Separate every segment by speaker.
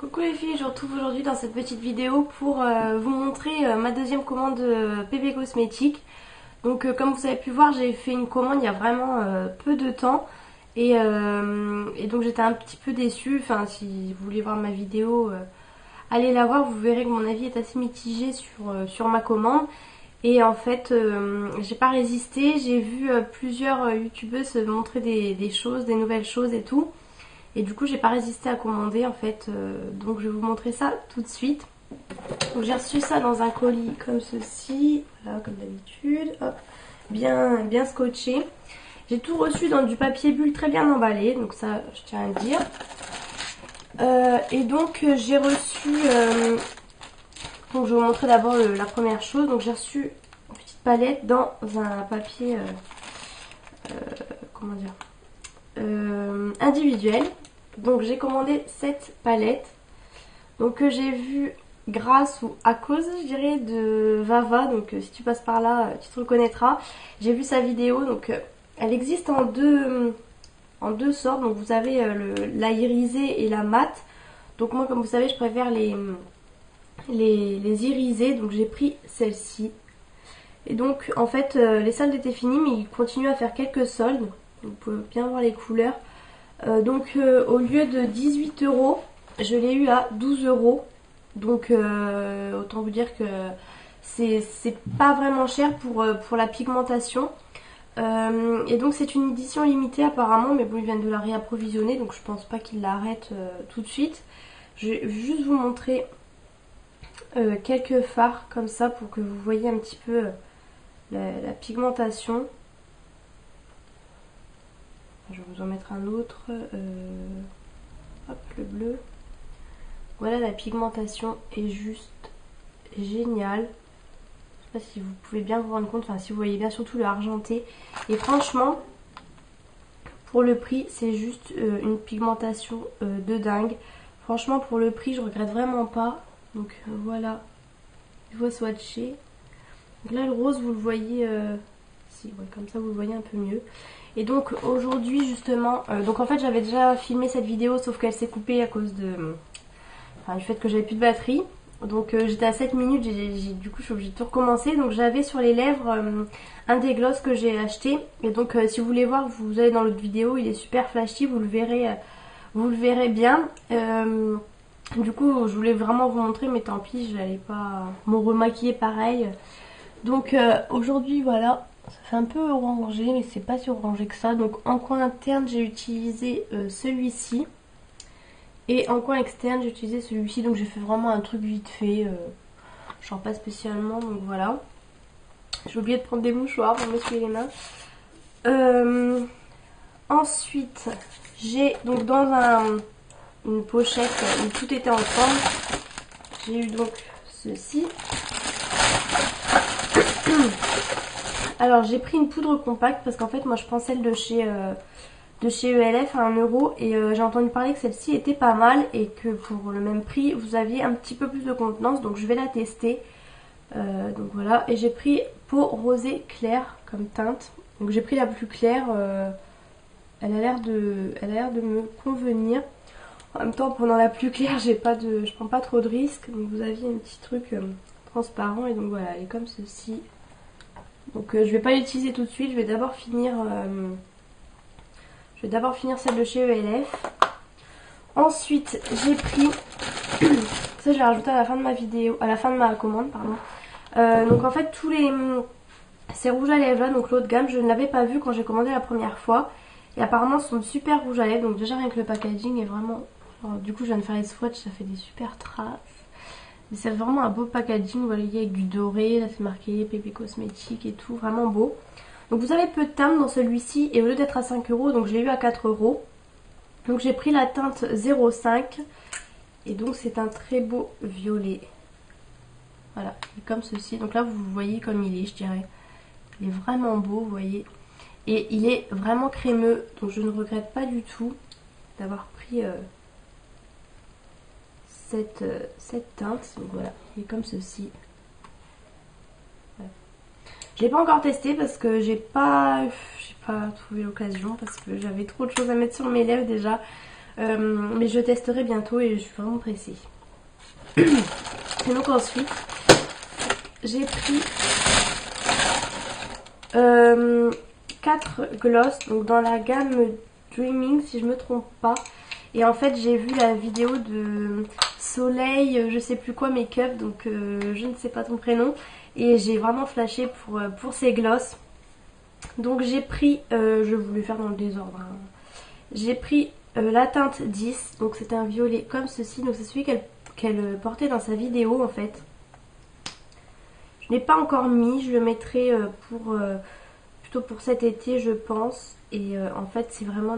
Speaker 1: Coucou les filles, je vous retrouve aujourd'hui dans cette petite vidéo pour vous montrer ma deuxième commande PB Cosmétiques. Donc comme vous avez pu voir, j'ai fait une commande il y a vraiment peu de temps et donc j'étais un petit peu déçue. Enfin, si vous voulez voir ma vidéo, allez la voir, vous verrez que mon avis est assez mitigé sur ma commande. Et en fait, j'ai pas résisté, j'ai vu plusieurs youtubeuses montrer des choses, des nouvelles choses et tout. Et du coup j'ai pas résisté à commander en fait, donc je vais vous montrer ça tout de suite. Donc j'ai reçu ça dans un colis comme ceci, voilà, comme d'habitude, hop, bien scotché. J'ai tout reçu dans du papier bulle très bien emballé, donc ça je tiens à le dire. Et donc j'ai reçu, donc je vais vous montrer d'abord la première chose. Donc j'ai reçu une petite palette dans un papier, comment dire, individuel. Donc j'ai commandé cette palette, donc que j'ai vue grâce ou à cause, je dirais, de Vava. Donc si tu passes par là, tu te reconnaîtras. J'ai vu sa vidéo, donc elle existe en deux sortes. Donc vous avez la irisée et la mat. Donc moi, comme vous savez, je préfère les irisées, donc j'ai pris celle-ci. Et donc en fait les soldes étaient finis, mais il continue à faire quelques soldes. Vous pouvez bien voir les couleurs. Donc au lieu de 18 €, je l'ai eu à 12 €. Donc autant vous dire que c'est pas vraiment cher pour la pigmentation. Et donc c'est une édition limitée apparemment, mais bon, ils viennent de la réapprovisionner, donc je pense pas qu'ils l'arrêtent tout de suite. Je vais juste vous montrer quelques fards comme ça pour que vous voyez un petit peu la pigmentation. Je vais vous en mettre un autre. Hop, le bleu. Voilà, la pigmentation est juste géniale. Je sais pas si vous pouvez bien vous rendre compte, enfin si vous voyez bien surtout le argenté. Et franchement, pour le prix, c'est juste une pigmentation de dingue. Franchement, pour le prix, je regrette vraiment pas. Donc voilà, je vois swatché. Donc là, le rose, vous le voyez, si, ouais, comme ça vous le voyez un peu mieux. Et donc aujourd'hui justement, donc en fait j'avais déjà filmé cette vidéo, sauf qu'elle s'est coupée à cause de, enfin, du fait que j'avais plus de batterie. Donc j'étais à 7 minutes, du coup je suis obligée de tout recommencer. Donc j'avais sur les lèvres un des gloss que j'ai acheté. Et donc si vous voulez voir, vous allez dans l'autre vidéo, il est super flashy, vous le verrez bien. Du coup je voulais vraiment vous montrer, mais tant pis, je n'allais pas me remaquiller pareil. Donc aujourd'hui voilà, ça fait un peu orangé, mais c'est pas si orangé que ça. Donc en coin interne j'ai utilisé celui-ci. Et en coin externe j'ai utilisé celui-ci. Donc j'ai fait vraiment un truc vite fait, genre pas spécialement, donc voilà. J'ai oublié de prendre des mouchoirs pour m'essuyer les mains. Ensuite j'ai donc dans une pochette où tout était ensemble, j'ai eu donc ceci. Alors j'ai pris une poudre compacte parce qu'en fait moi je prends celle de chez ELF à 1 € et j'ai entendu parler que celle-ci était pas mal et que pour le même prix vous aviez un petit peu plus de contenance, donc je vais la tester. Donc voilà, et j'ai pris peau rosée claire comme teinte, donc j'ai pris la plus claire. Elle a l'air de me convenir. En même temps, pendant la plus claire, je prends pas trop de risques, donc vous aviez un petit truc transparent et donc voilà, elle est comme ceci. Donc je vais pas l'utiliser tout de suite, je vais d'abord finir celle de chez ELF. Ensuite j'ai pris ça, je vais rajouter à la fin de ma vidéo, à la fin de ma commande, pardon. Donc en fait tous ces rouges à lèvres là, donc l'eau de gamme, je ne l'avais pas vu quand j'ai commandé la première fois. Et apparemment ce sont de super rouges à lèvres, donc déjà rien que le packaging est vraiment... Alors, du coup je viens de faire les swatchs, ça fait des super traces. Mais c'est vraiment un beau packaging, vous voyez, avec du doré, là c'est marqué PB Cosmétiques et tout, vraiment beau. Donc vous avez peu de teinte dans celui-ci et au lieu d'être à 5 €, donc je l'ai eu à 4 €. Donc j'ai pris la teinte 05 et donc c'est un très beau violet. Voilà, il est comme ceci. Donc là vous voyez comme il est, je dirais. Il est vraiment beau, vous voyez. Et il est vraiment crémeux, donc je ne regrette pas du tout d'avoir pris cette teinte. Donc voilà, il est comme ceci. Voilà. Je l'ai pas encore testé parce que j'ai pas trouvé l'occasion, parce que j'avais trop de choses à mettre sur mes lèvres déjà. Mais je testerai bientôt et je suis vraiment pressée. Et donc ensuite, j'ai pris 4 gloss, donc dans la gamme Dreaming si je me trompe pas. Et en fait j'ai vu la vidéo de Soleil, je sais plus quoi, make-up, donc je ne sais pas ton prénom. Et j'ai vraiment flashé pour ces gloss. Donc j'ai pris, je voulais faire dans le désordre, hein. J'ai pris la teinte 10, donc c'est un violet comme ceci, donc c'est celui qu'elle portait dans sa vidéo en fait. Je ne l'ai pas encore mis, je le mettrai plutôt pour cet été je pense. Et en fait c'est vraiment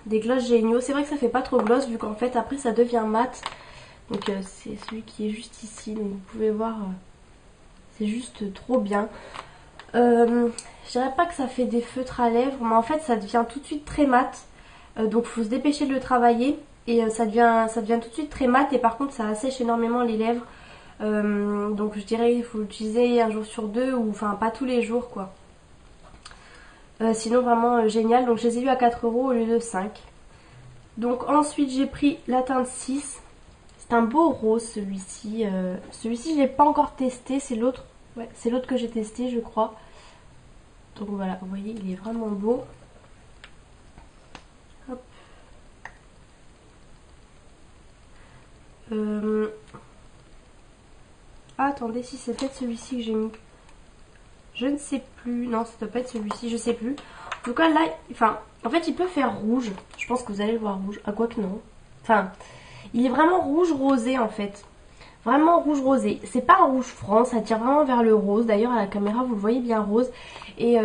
Speaker 1: des gloss géniaux. C'est vrai que ça fait pas trop gloss vu qu'en fait après ça devient mat. Donc c'est celui qui est juste ici, donc vous pouvez voir, c'est juste trop bien. Je dirais pas que ça fait des feutres à lèvres, mais en fait ça devient tout de suite très mat. Donc il faut se dépêcher de le travailler. Et ça devient tout de suite très mat et par contre ça assèche énormément les lèvres. Donc je dirais qu'il faut l'utiliser un jour sur deux ou enfin pas tous les jours quoi. Sinon vraiment génial. Donc je les ai eu à 4 € au lieu de 5. Donc ensuite j'ai pris la teinte 6. C'est un beau rose celui-ci. Celui-ci je l'ai pas encore testé. C'est l'autre. Ouais, c'est l'autre que j'ai testé je crois. Donc voilà, vous voyez il est vraiment beau. Hop. Ah, attendez, si c'est peut-être celui-ci que j'ai mis. Je ne sais plus. Non, ça doit pas être celui-ci, je sais plus. En tout cas, là, enfin, en fait, il peut faire rouge. Je pense que vous allez le voir rouge. Ah, quoi que non. Enfin, il est vraiment rouge rosé, en fait. Vraiment rouge rosé. C'est pas un rouge franc, ça tire vraiment vers le rose. D'ailleurs, à la caméra, vous le voyez bien rose. Et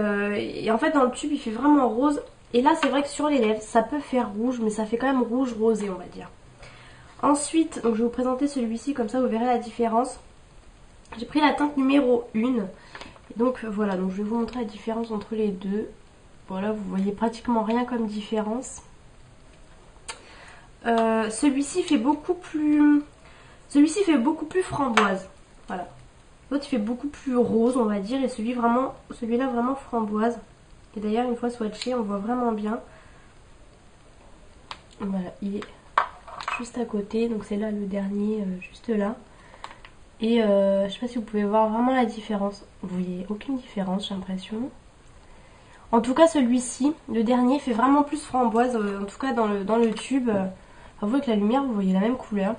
Speaker 1: en fait, dans le tube, il fait vraiment rose. Et là, c'est vrai que sur les lèvres, ça peut faire rouge, mais ça fait quand même rouge rosé, on va dire. Ensuite, donc je vais vous présenter celui-ci, comme ça, vous verrez la différence. J'ai pris la teinte numéro 1. Et donc voilà, donc je vais vous montrer la différence entre les deux. Voilà, vous voyez pratiquement rien comme différence. Celui-ci fait beaucoup plus... Celui-ci fait beaucoup plus framboise. Voilà. L'autre il fait beaucoup plus rose on va dire. Et celui-là vraiment framboise. Et d'ailleurs une fois swatché on voit vraiment bien. Voilà, il est juste à côté. Donc c'est là le dernier, juste là. Et je sais pas si vous pouvez voir vraiment la différence. Vous voyez aucune différence j'ai l'impression. En tout cas celui-ci, le dernier, fait vraiment plus framboise. En tout cas dans le tube. Avouez que la lumière vous voyez la même couleur.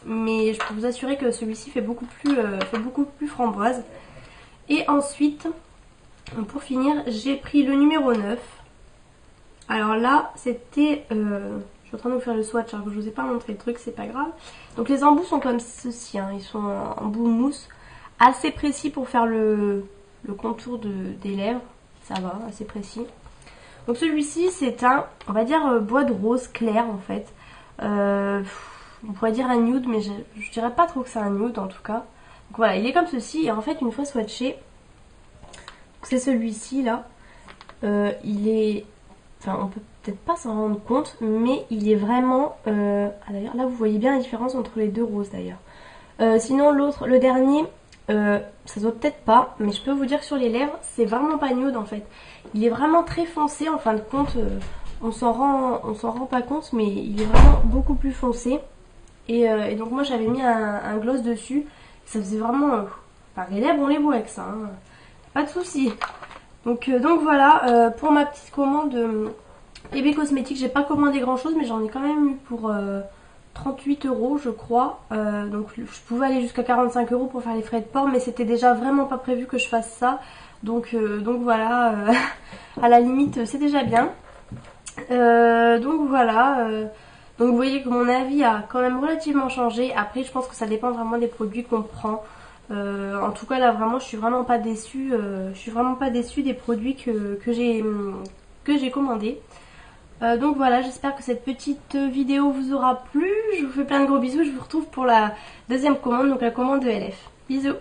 Speaker 1: Mais je peux vous assurer que celui-ci fait beaucoup plus framboise. Et ensuite, pour finir, j'ai pris le numéro 9. Alors là, c'était... je suis en train de vous faire le swatch, alors que je vous ai pas montré le truc, c'est pas grave. Donc les embouts sont comme ceci, hein. Ils sont en embout mousse. Assez précis pour faire le contour des lèvres. Ça va, assez précis. Donc celui-ci, c'est un, on va dire, bois de rose clair en fait. On pourrait dire un nude, mais je dirais pas trop que c'est un nude en tout cas. Donc voilà, il est comme ceci. Et en fait, une fois swatché, c'est celui-ci là. Il est... Enfin, on peut peut-être pas s'en rendre compte, mais il est vraiment... Ah, d'ailleurs, là, vous voyez bien la différence entre les deux roses d'ailleurs. Sinon, l'autre, le dernier, ça se voit peut-être pas, mais je peux vous dire que sur les lèvres, c'est vraiment pas nude en fait. Il est vraiment très foncé en fin de compte. On s'en rend pas compte, mais il est vraiment beaucoup plus foncé. Et donc moi j'avais mis un gloss dessus. Ça faisait vraiment... Enfin les lèvres on les voit avec ça, hein. Pas de souci. Donc voilà, pour ma petite commande Bébé Cosmétiques, j'ai pas commandé grand chose, mais j'en ai quand même eu pour 38 € je crois. Donc je pouvais aller jusqu'à 45 € pour faire les frais de port, mais c'était déjà vraiment pas prévu que je fasse ça. Donc voilà, à la limite c'est déjà bien. Donc voilà... Donc vous voyez que mon avis a quand même relativement changé. Après je pense que ça dépend vraiment des produits qu'on prend. En tout cas là vraiment je suis vraiment pas déçue. Je suis vraiment pas déçue des produits que j'ai commandés. Donc voilà, j'espère que cette petite vidéo vous aura plu. Je vous fais plein de gros bisous. Je vous retrouve pour la deuxième commande, donc la commande de LF. Bisous.